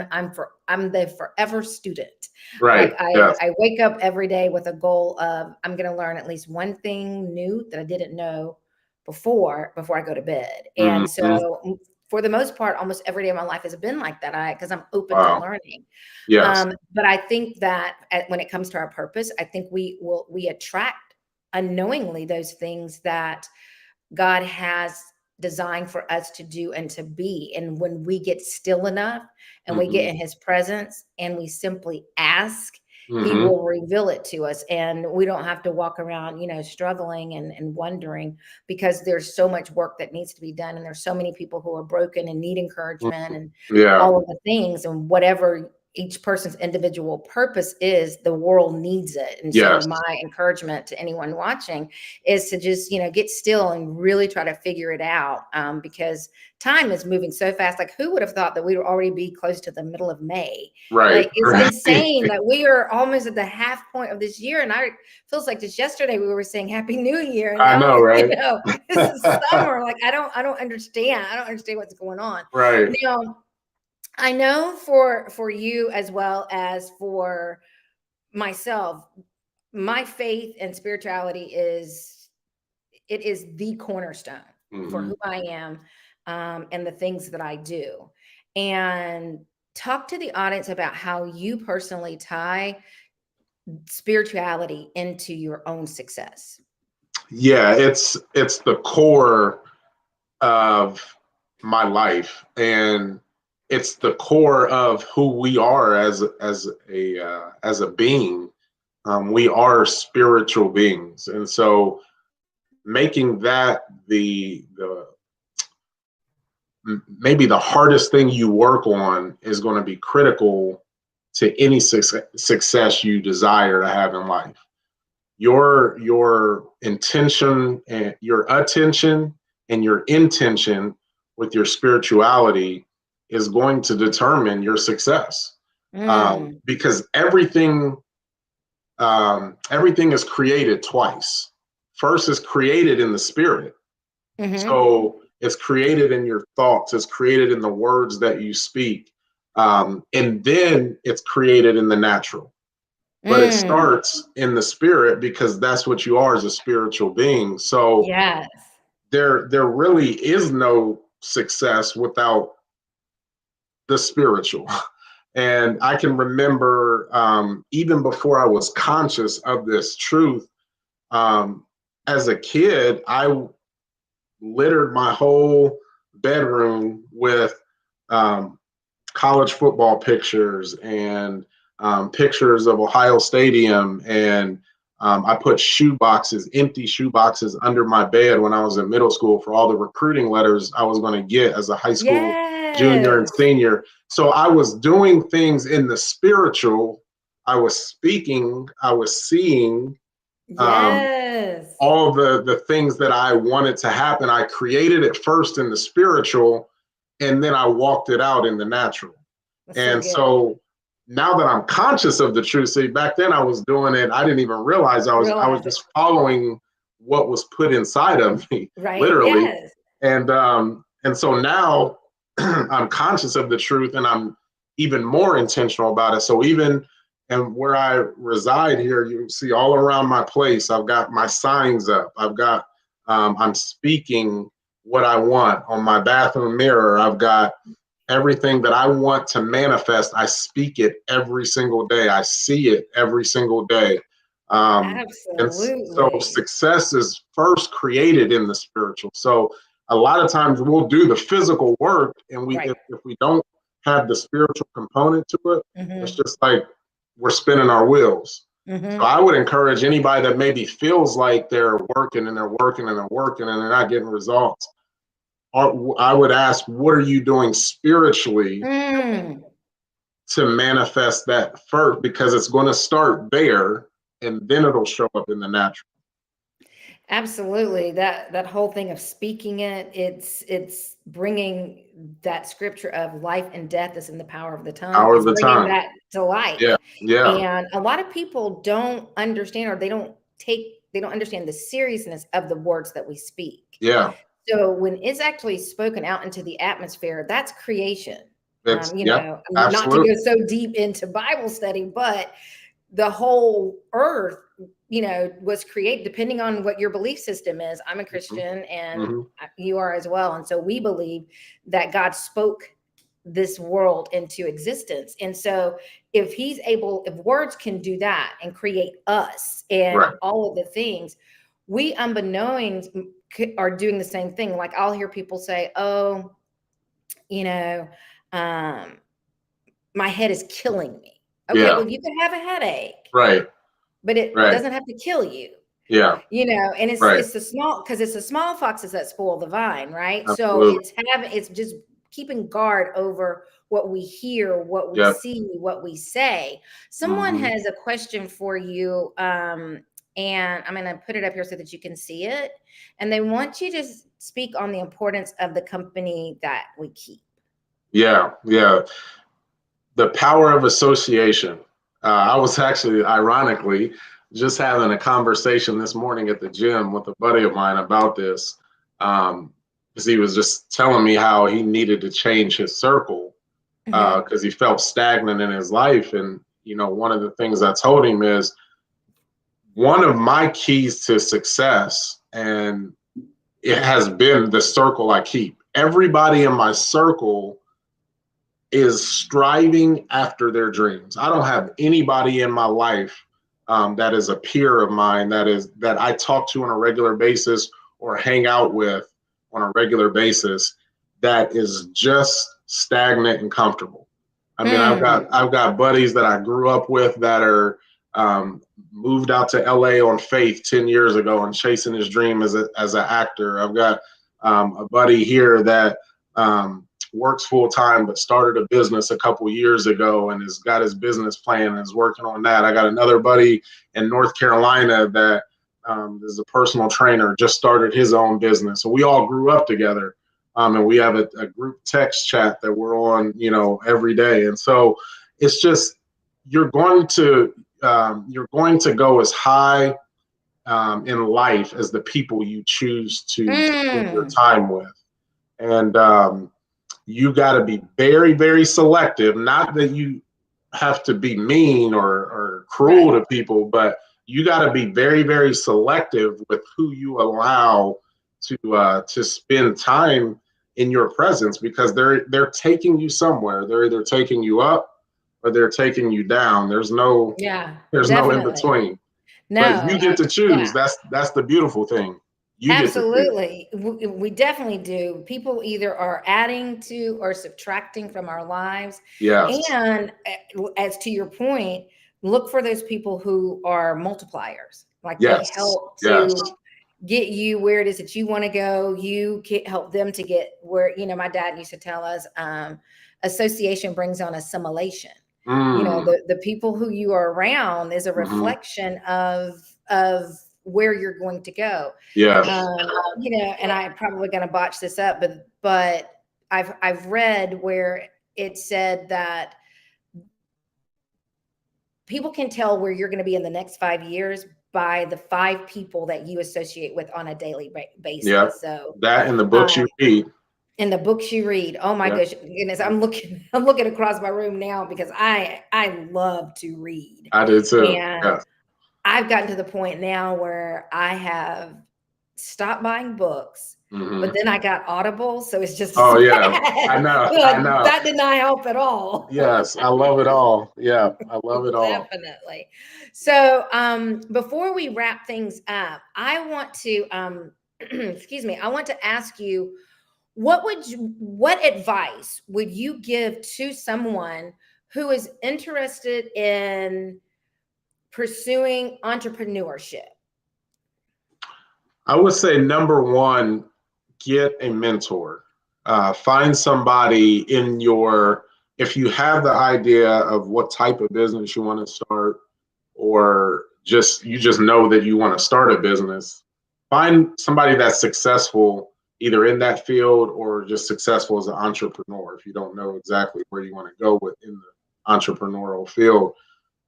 Speaker 2: the forever student.
Speaker 3: Right.
Speaker 2: Like
Speaker 3: Yes.
Speaker 2: I wake up every day with a goal of I'm going to learn at least one thing new that I didn't know before I go to bed. And
Speaker 3: Mhm.
Speaker 2: so for the most part, almost every day of my life has been like that. Because I'm open to
Speaker 3: Wow.
Speaker 2: learning.
Speaker 3: Yes.
Speaker 2: But I think that when it comes to our purpose, I think we attract unknowingly those things that God has designed for us to do and to be. And when we get still enough and we get
Speaker 3: Mhm.
Speaker 2: in his presence and we simply ask, he
Speaker 3: Mhm.
Speaker 2: will reveal it to us. And we don't have to walk around, struggling and wondering, because there's so much work that needs to be done. And there's so many people who are broken and need encouragement and
Speaker 3: Yeah.
Speaker 2: all of the things, and whatever each person's individual purpose is, the world needs it. And so
Speaker 3: Yes.
Speaker 2: my encouragement to anyone watching is to just, get still and really try to figure it out, because time is moving so fast. Like, who would have thought that we would already be close to the middle of May?
Speaker 3: Right.
Speaker 2: Like, it's
Speaker 3: Right.
Speaker 2: insane that we are almost at the half point of this year. And feels like just yesterday we were saying Happy New Year. And
Speaker 3: I
Speaker 2: now,
Speaker 3: know, right?
Speaker 2: this is summer. Like, I don't understand. I don't understand what's going on.
Speaker 3: Right.
Speaker 2: Now, I know for you as well as for myself, my faith and spirituality is the cornerstone for
Speaker 3: Mhm.
Speaker 2: who I am, and the things that I do. And talk to the audience about how you personally tie spirituality into your own success.
Speaker 3: Yeah, it's the core of my life, and it's the core of who we are as a being. We are spiritual beings, and so making that maybe the hardest thing you work on is going to be critical to any success you desire to have in life. Your intention and your attention and your intention with your spirituality is going to determine your success,
Speaker 2: Mm,
Speaker 3: because everything is created twice. First is created in the spirit,
Speaker 2: mm-hmm,
Speaker 3: so it's created in your thoughts, it's created in the words that you speak, and then it's created in the natural. But it
Speaker 2: mm,
Speaker 3: starts in the spirit, because that's what you are as a spiritual being. So
Speaker 2: yes.
Speaker 3: there really is no success without the spiritual. And I can remember, even before I was conscious of this truth, um, as a kid, I littered my whole bedroom with um, college football pictures and pictures of Ohio Stadium. And I put empty shoe boxes under my bed when I was in middle school for all the recruiting letters I was going to get as a high school junior and
Speaker 2: Yes.
Speaker 3: senior. So I was doing things in the spiritual I was speaking, I was seeing
Speaker 2: Yes.
Speaker 3: all the things that I wanted to happen. I created it first in the spiritual, and then I walked it out in the natural.
Speaker 2: That's so
Speaker 3: And
Speaker 2: good.
Speaker 3: so now that I'm conscious of the truth, see, back then I was doing it, I didn't even realize I was
Speaker 2: Realize it.
Speaker 3: just following what was put inside of me,
Speaker 2: Right.
Speaker 3: literally.
Speaker 2: Yes.
Speaker 3: And so now I'm conscious of the truth, and I'm even more intentional about it. So even and where I reside here, you see all around my place, I've got my signs up. I'm speaking what I want on my bathroom mirror. I've got everything that I want to manifest. I speak it every single day. I see it every single day. And so
Speaker 2: Absolutely.
Speaker 3: success is first created in the spiritual. So a lot of times we'll do the physical work, and
Speaker 2: Right.
Speaker 3: if we don't have the spiritual component to it, it's
Speaker 2: Mm-hmm.
Speaker 3: just like we're spinning our wheels. So
Speaker 2: Mm-hmm.
Speaker 3: I would encourage anybody that maybe feels like they're working and they're working and they're working and they're not getting results. I would ask, what are you doing spiritually
Speaker 2: Mm.
Speaker 3: to manifest that first? Because it's going to start there, and then it'll show up in the natural.
Speaker 2: Absolutely. That whole thing of speaking it, it's bringing that scripture of life and death is in the power of the tongue.
Speaker 3: Power of
Speaker 2: It's
Speaker 3: the
Speaker 2: bringing
Speaker 3: tongue.
Speaker 2: that to life.
Speaker 3: Yeah, yeah,
Speaker 2: And a lot of people don't understand, or they don't understand the seriousness of the words that we speak.
Speaker 3: yeah.
Speaker 2: So when it's actually spoken out into the atmosphere, that's creation.
Speaker 3: It's
Speaker 2: You
Speaker 3: yep,
Speaker 2: know, not to
Speaker 3: absolutely.
Speaker 2: go so deep into Bible study, but the whole earth, you know, was created depending on what your belief system is. I'm a
Speaker 3: Hmm.
Speaker 2: Christian and
Speaker 3: Hmm.
Speaker 2: you are as well. And so we believe that God spoke this world into existence. And so if words can do that and create us and
Speaker 3: Right.
Speaker 2: all of the things, we unbeknownst are doing the same thing. Like I'll hear people say, oh, you know, um, my head is killing me. Okay,
Speaker 3: Yeah.
Speaker 2: well, you can have a headache,
Speaker 3: Right.
Speaker 2: but it
Speaker 3: Right.
Speaker 2: doesn't have to kill you,
Speaker 3: Yeah.
Speaker 2: you know. And
Speaker 3: Right.
Speaker 2: it's the small, because it's the small foxes that spoil the vine, right? So
Speaker 3: Absolutely.
Speaker 2: it's just keeping guard over what we hear, what we
Speaker 3: Yep.
Speaker 2: see, what we say. Someone
Speaker 3: Hmm.
Speaker 2: has a question for you, and I'm going to put it up here so that you can see it. And they want you to speak on the importance of the company that we keep.
Speaker 3: Yeah. Yeah. The power of association. I was actually, ironically, just having a conversation this morning at the gym with a buddy of mine about this, because he was just telling me how he needed to change his circle
Speaker 2: Hmm.
Speaker 3: because he felt stagnant in his life. And one of the things I told him is one of my keys to success, and it has been the circle I keep. Everybody in my circle is striving after their dreams. I don't have anybody in my life that is a peer of mine that I talk to on a regular basis or hang out with on a regular basis that is just stagnant and comfortable. I mean,
Speaker 2: Mm.
Speaker 3: I've got buddies that I grew up with that are um, moved out to LA on faith 10 years ago and chasing his dream as an actor. I've got a buddy here that works full time but started a business a couple years ago and has got his business plan and is working on that. I got another buddy in North Carolina that is a personal trainer, just started his own business. So we all grew up together. And we have a group text chat that we're on, every day. And so it's just you're going to go as high in life as the people you choose to spend your
Speaker 2: Mm.
Speaker 3: time with. And you got to be very, very selective. Not that you have to be mean or cruel
Speaker 2: Right.
Speaker 3: to people, but you got to be very, very selective with who you allow to spend time in your presence, because they're taking you somewhere. They're either taking you up or they're taking you down.
Speaker 2: Yeah,
Speaker 3: There's no in
Speaker 2: definitely.
Speaker 3: between. But you
Speaker 2: No,
Speaker 3: get to choose.
Speaker 2: yeah,
Speaker 3: That's the beautiful thing. You get to choose.
Speaker 2: absolutely. We definitely do. People either are adding to or subtracting from our lives.
Speaker 3: Yes.
Speaker 2: And as to your point, look for those people who are multipliers. Like they
Speaker 3: Yes.
Speaker 2: help
Speaker 3: Yes.
Speaker 2: to get you where it is that you want to go. You can help them to get where, my dad used to tell us, association brings on assimilation. You know,
Speaker 3: Mm.
Speaker 2: the people who you are around is a
Speaker 3: Hmm.
Speaker 2: reflection of where you're going to go.
Speaker 3: Yes.
Speaker 2: You know, and I'm probably going to botch this up, but I've read where it said that people can tell where you're going to be in the next 5 years by the 5 people that you associate with on a daily
Speaker 3: Yep.
Speaker 2: basis. So,
Speaker 3: That and the books
Speaker 2: um,
Speaker 3: you read.
Speaker 2: in the books you read, oh my
Speaker 3: Yep.
Speaker 2: goodness, I'm looking across my room now because I love to read,
Speaker 3: I did too.
Speaker 2: and
Speaker 3: Yes.
Speaker 2: I've gotten to the point now where I have stopped buying books, but
Speaker 3: Hmm.
Speaker 2: then I got Audible, so it's just as
Speaker 3: Oh yeah. I
Speaker 2: bad.
Speaker 3: know. I
Speaker 2: Like,
Speaker 3: know.
Speaker 2: that did not help at all.
Speaker 3: Yes. I love it all. Yeah. I love it all.
Speaker 2: Definitely. So, before we wrap things up, I want to, excuse me, I want to ask you, what advice would you give to someone who is interested in pursuing entrepreneurship?
Speaker 3: I would say number one, get a mentor. Find somebody in your, if you have the idea of what type of business you want to start, or just you just know that you want to start a business, find somebody that's successful either in that field or just successful as an entrepreneur if you don't know exactly where you want to go within the entrepreneurial field.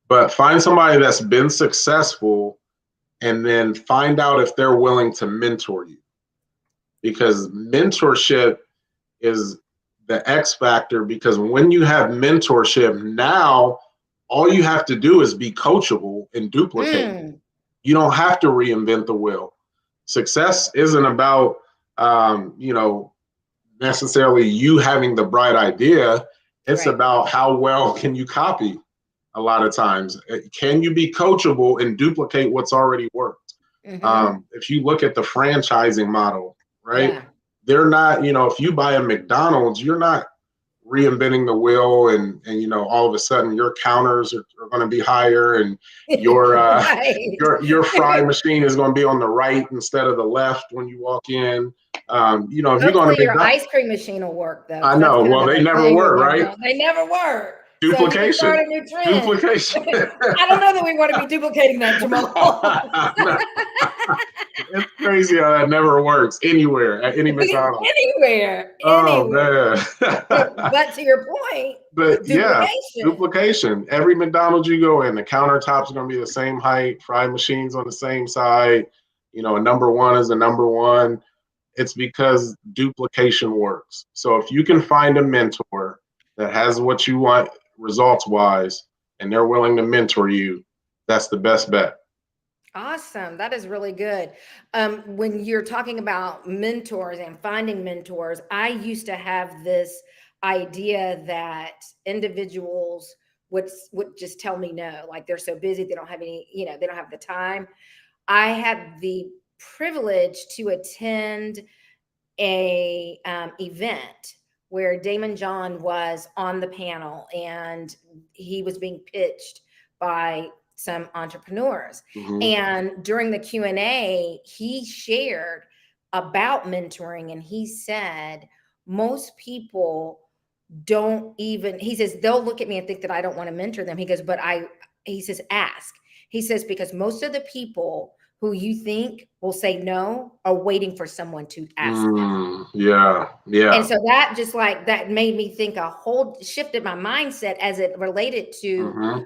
Speaker 3: But find somebody that's been successful and then find out if they're willing to mentor you, because mentorship is the X factor. Because when you have mentorship, now all you have to do is be coachable and duplicate.
Speaker 2: Mm,
Speaker 3: You don't have to reinvent the wheel. Success isn't about you know, necessarily you having the bright idea. It's
Speaker 2: right.
Speaker 3: about how well can you copy. A lot of times, can you be coachable and duplicate what's already worked?
Speaker 2: Hmm.
Speaker 3: If you look at the franchising model, right?
Speaker 2: Yeah.
Speaker 3: They're not, you know, if you buy a McDonald's, you're not reinventing the wheel and you know, all of a sudden your counters are going to be higher, and your
Speaker 2: Right.
Speaker 3: your fry machine is going to be on the right instead of the left when you walk in. You know, if you're going
Speaker 2: Hopefully
Speaker 3: to
Speaker 2: your
Speaker 3: McDonald's,
Speaker 2: ice cream machine will work though,
Speaker 3: I
Speaker 2: because that's
Speaker 3: know.
Speaker 2: kind
Speaker 3: Well,
Speaker 2: of
Speaker 3: they
Speaker 2: the
Speaker 3: never
Speaker 2: thing with
Speaker 3: work, right?
Speaker 2: McDonald's. They never work. So you can start
Speaker 3: Duplication,
Speaker 2: a new trend.
Speaker 3: duplication.
Speaker 2: I don't know that we want to be duplicating that, Jamal.
Speaker 3: No, it's crazy how that never works anywhere at any McDonald's.
Speaker 2: Anywhere,
Speaker 3: Oh
Speaker 2: anywhere.
Speaker 3: man.
Speaker 2: But to your point,
Speaker 3: But yeah,
Speaker 2: duplication.
Speaker 3: duplication. Every McDonald's you go in, the countertops are going to be the same height, fry machines on the same side. You know, a number one is a number one. It's because duplication works. So if you can find a mentor that has what you want results wise and they're willing to mentor you, that's the best bet.
Speaker 2: Awesome. That is really good. When you're talking about mentors and finding mentors, I used to have this idea that individuals would just tell me no, like they're so busy, they don't have any, they don't have the time. I had the privilege to attend a event where Damon John was on the panel, and he was being pitched by some entrepreneurs.
Speaker 3: Mhm.
Speaker 2: And during the Q&A, he shared about mentoring, and he said most people don't even, he says, they'll look at me and think that I don't want to mentor them. He goes, he says, ask. He says, because most of the people who you think will say no are waiting for someone to ask them.
Speaker 3: Yeah,
Speaker 2: And
Speaker 3: yeah.
Speaker 2: so that just like that made me think shifted my mindset as it related to
Speaker 3: Hmm.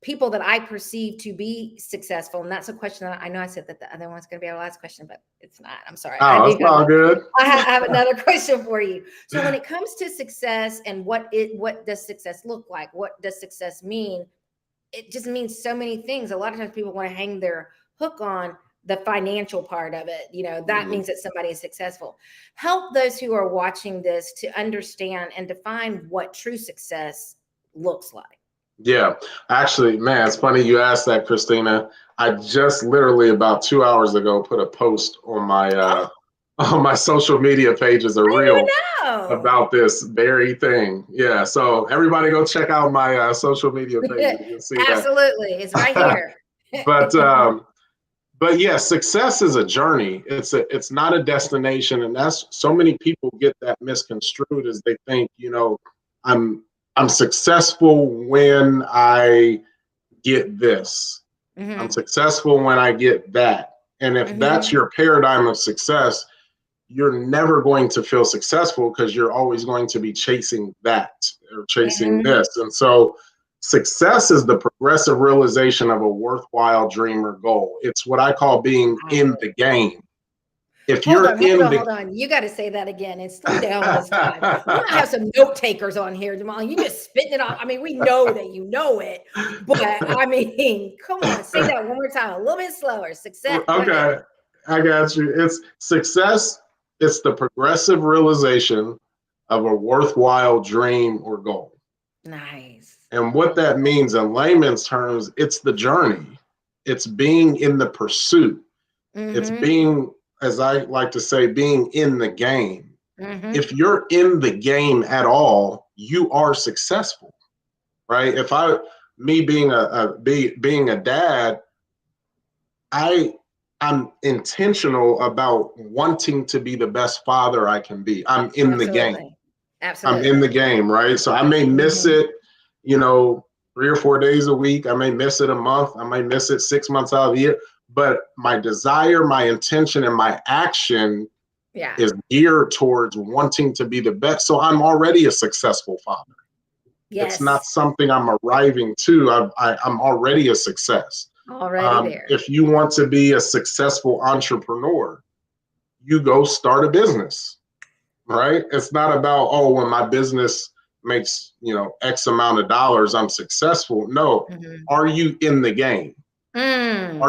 Speaker 2: people that I perceive to be successful. And that's a question that I know I said that the other one's going to be our last question, but it's not. I'm sorry.
Speaker 3: Oh, it's all good.
Speaker 2: I have another question for you. So when it comes to success and what does success look like? What does success mean? It just means so many things. A lot of times people want to hang their hook on the financial part of it. That
Speaker 3: Mhm.
Speaker 2: means that somebody is successful. Help those who are watching this to understand and define what true success looks like.
Speaker 3: Yeah, actually, man, it's funny you asked that, Christina. I just literally about 2 hours ago put a post on my
Speaker 2: Oh,
Speaker 3: on my social media pages, a
Speaker 2: I didn't
Speaker 3: reel
Speaker 2: even know.
Speaker 3: about this very thing. Yeah, so everybody go check out my social media pages. You'll see that.
Speaker 2: Absolutely. It's right here.
Speaker 3: but but yeah, success is a journey. It's not a destination, and that's so many people get that misconstrued as they think, you know, I'm I'm successful when I get this. I'm
Speaker 2: Mm-hmm.
Speaker 3: successful when I get that. And if that's
Speaker 2: Mm-hmm.
Speaker 3: your paradigm of success, you're never going to feel successful because you're always going to be chasing that or chasing
Speaker 2: Mm-hmm.
Speaker 3: this. And so success is the progressive realization of a worthwhile dream or goal. It's what I call being in
Speaker 2: Wow.
Speaker 3: the game. If
Speaker 2: Hold
Speaker 3: you're
Speaker 2: on, hold
Speaker 3: in
Speaker 2: on,
Speaker 3: the
Speaker 2: hold on. You got to say that again and slow down this time. We might have some note takers on here, Jamal. You just spitting it off. I mean, we know that you know it, but I mean, come on, say that one more time, a little bit slower. Success. Go ahead.
Speaker 3: okay, I got you. It's success, it's the progressive realization of a worthwhile dream or goal.
Speaker 2: Nice.
Speaker 3: And
Speaker 2: I
Speaker 3: what
Speaker 2: love
Speaker 3: that means in layman's terms, it's the journey. It's being in the pursuit.
Speaker 2: it.
Speaker 3: It's
Speaker 2: Mm-hmm.
Speaker 3: being, as I like to say, being in the game.
Speaker 2: Mm-hmm.
Speaker 3: If you're in the game at all, you are successful, right? If I, me being a dad, I I'm intentional about wanting to be the best father I can be. I'm in the game.
Speaker 2: Absolutely.
Speaker 3: I'm in the
Speaker 2: Absolutely.
Speaker 3: game, right? So I may miss
Speaker 2: Mm-hmm.
Speaker 3: it, 3 or 4 days a week. I may miss it a month. I may miss it 6 months out of the year. But my desire, my intention, and my action
Speaker 2: Yeah.
Speaker 3: is geared towards wanting to be the best. So I'm already a successful father. It's not
Speaker 2: Yes.
Speaker 3: something I'm arriving to. I'm already a success.
Speaker 2: Already there.
Speaker 3: If you want to be a successful entrepreneur, you go start a business, right? It's not about, oh, when my business makes, X amount of dollars, I'm successful. No.
Speaker 2: Mm-hmm.
Speaker 3: Are you in the game? Are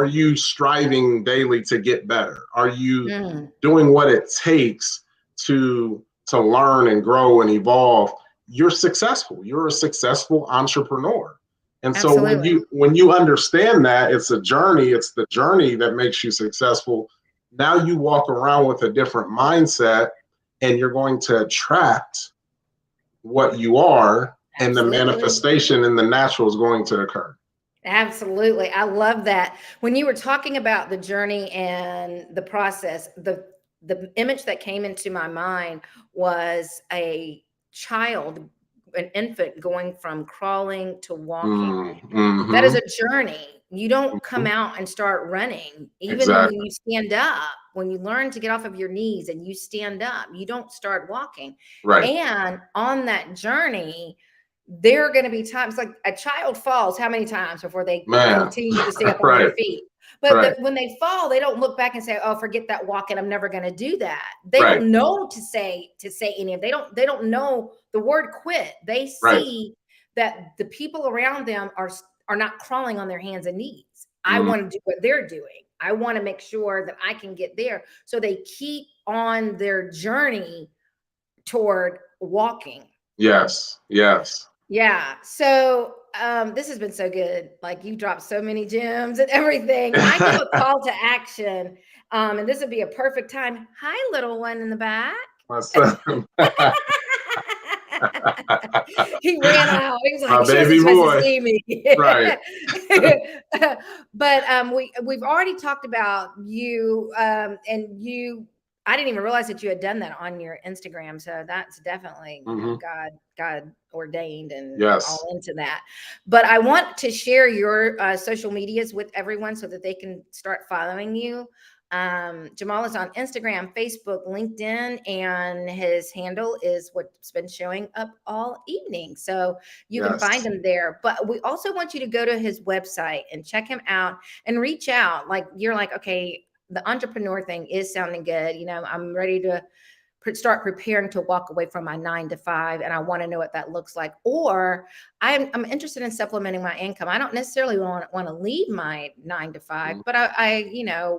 Speaker 2: Mm.
Speaker 3: you striving daily to get better? Are you
Speaker 2: Mm.
Speaker 3: doing what it takes to learn and grow and evolve? You're successful. You're a successful entrepreneur. And so
Speaker 2: Absolutely.
Speaker 3: when you understand that it's a journey, it's the journey that makes you successful. Now you walk around with a different mindset and you're going to attract what you are, and the
Speaker 2: Absolutely.
Speaker 3: manifestation and the natural is going to occur.
Speaker 2: Absolutely. I love that. When you were talking about the journey and the process, the image that came into my mind was a child, an infant going from crawling to walking. That is
Speaker 3: Mm-hmm.
Speaker 2: a journey. You don't come
Speaker 3: Mm-hmm.
Speaker 2: out and start running. Even when
Speaker 3: Exactly.
Speaker 2: you stand up, when you learn to get off of your knees and you stand up, you don't start walking.
Speaker 3: Right.
Speaker 2: And on that journey, there are going to be times like a child falls how many times before they
Speaker 3: Man.
Speaker 2: continue to stay up on their
Speaker 3: Right.
Speaker 2: feet? But
Speaker 3: Right.
Speaker 2: when they fall, they don't look back and say, "Oh, forget that walking. I'm never going to do that." They
Speaker 3: Right.
Speaker 2: don't know to say any of. They don't know the word quit. They
Speaker 3: Right.
Speaker 2: see that the people around them are not crawling on their hands and knees. I
Speaker 3: Mm,
Speaker 2: want to do what they're doing. I want to make sure that I can get there. So they keep on their journey toward walking.
Speaker 3: yes. Yes.
Speaker 2: Yeah. So this has been so good. Like you dropped so many gems and everything. I give a call to action. And this would be a perfect time. Hi, little one in the back.
Speaker 3: My son.
Speaker 2: He ran out. He was
Speaker 3: My
Speaker 2: like, she wasn't
Speaker 3: baby
Speaker 2: supposed to
Speaker 3: boy.
Speaker 2: see me.
Speaker 3: Right.
Speaker 2: But we've already talked about you and you. I didn't even realize that you had done that on your Instagram. So that's definitely,
Speaker 3: Mm-hmm.
Speaker 2: God ordained and
Speaker 3: Yes.
Speaker 2: all into that. But I want to share your social medias with everyone so that they can start following you. Jamal is on Instagram, Facebook, LinkedIn, and his handle is what's been showing up all evening. So you can find
Speaker 3: Yes.
Speaker 2: him there. But we also want you to go to his website and check him out and reach out. Like you're like, okay, the entrepreneur thing is sounding good. I'm ready to start preparing to walk away from my 9 to 5, and I want to know what that looks like. Or I'm interested in supplementing my income. I don't necessarily want to leave my 9 to 5, but I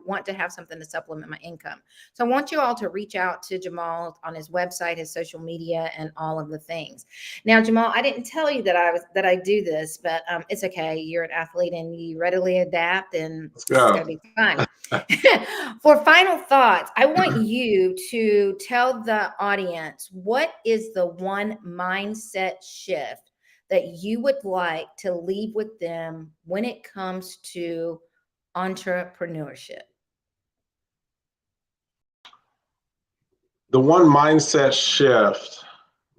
Speaker 2: want to have something to supplement my income. So I want you all to reach out to Jamal on his website, his social media, and all of the things. Now, Jamal, I didn't tell you that I do this, but it's okay. You're an athlete and you readily adapt, and
Speaker 3: Let's
Speaker 2: it's
Speaker 3: go.
Speaker 2: going to be fun. For final thoughts, I want you to tell the audience what is the one mindset shift that you would like to leave with them when it comes to entrepreneurship?
Speaker 3: The one mindset shift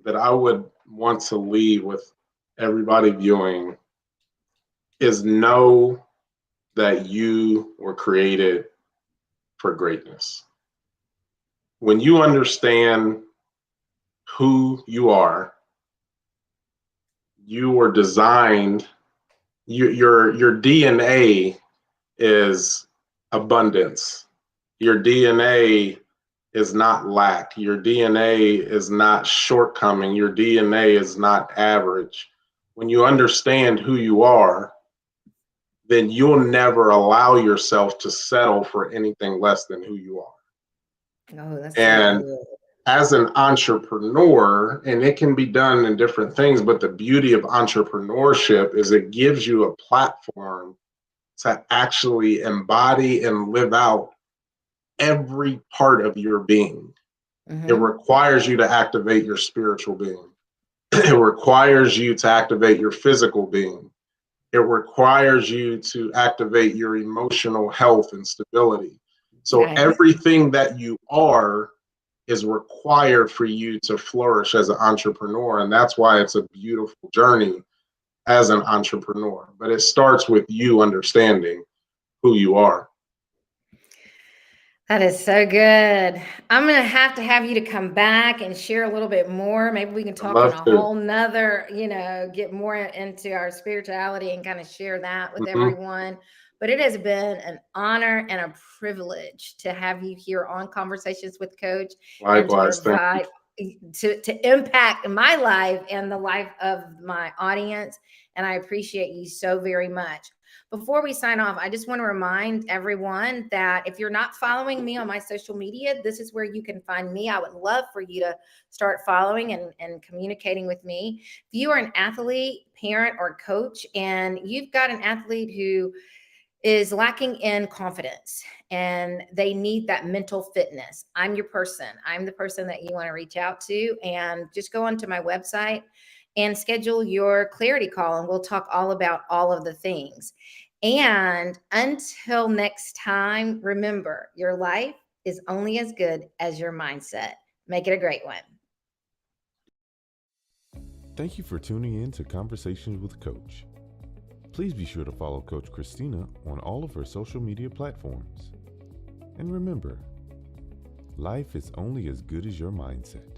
Speaker 3: that I would want to leave with everybody viewing is know that you were created for greatness. When you understand who you were designed, your DNA is abundance. Your DNA is not lack. Your DNA is not shortcoming. Your DNA is not average. When you understand who you are, then you'll never allow yourself to settle for anything less than who you are.
Speaker 2: Oh, that's so
Speaker 3: And
Speaker 2: good.
Speaker 3: as an entrepreneur, and it can be done in different things, but the beauty of entrepreneurship is it gives you a platform to actually embody and live out every part of your being. It
Speaker 2: Mm-hmm.
Speaker 3: requires you to activate your spiritual being. It requires you to activate your physical being. It requires you to activate your emotional health and stability. So
Speaker 2: Nice.
Speaker 3: everything that you are is required for you to flourish as an entrepreneur. And that's why it's a beautiful journey as an entrepreneur. But it starts with you understanding who you are.
Speaker 2: That is so good. I'm going to have you to come back and share a little bit more. Maybe we can
Speaker 3: I'd
Speaker 2: talk on
Speaker 3: love
Speaker 2: a
Speaker 3: to.
Speaker 2: whole nother, get more into our spirituality and kind of share that with
Speaker 3: Mhm.
Speaker 2: everyone. But it has been an honor and a privilege to have you here on Conversations with Coach and to
Speaker 3: Likewise. Thank you.
Speaker 2: provide to impact my life and the life of my audience. And I appreciate you so very much. Before we sign off, I just want to remind everyone that if you're not following me on my social media, this is where you can find me. I would love for you to start following and communicating with me. If you are an athlete, parent, or coach, and you've got an athlete who is lacking in confidence and they need that mental fitness, I'm your person. I'm the person that you want to reach out to, and just go onto my website and schedule your clarity call, and we'll talk all about all of the things. And until next time, remember, your life is only as good as your mindset. Make it a great one.
Speaker 1: Thank you for tuning in to Conversations with Coach. Please be sure to follow Coach Christina on all of her social media platforms. And remember, life is only as good as your mindset.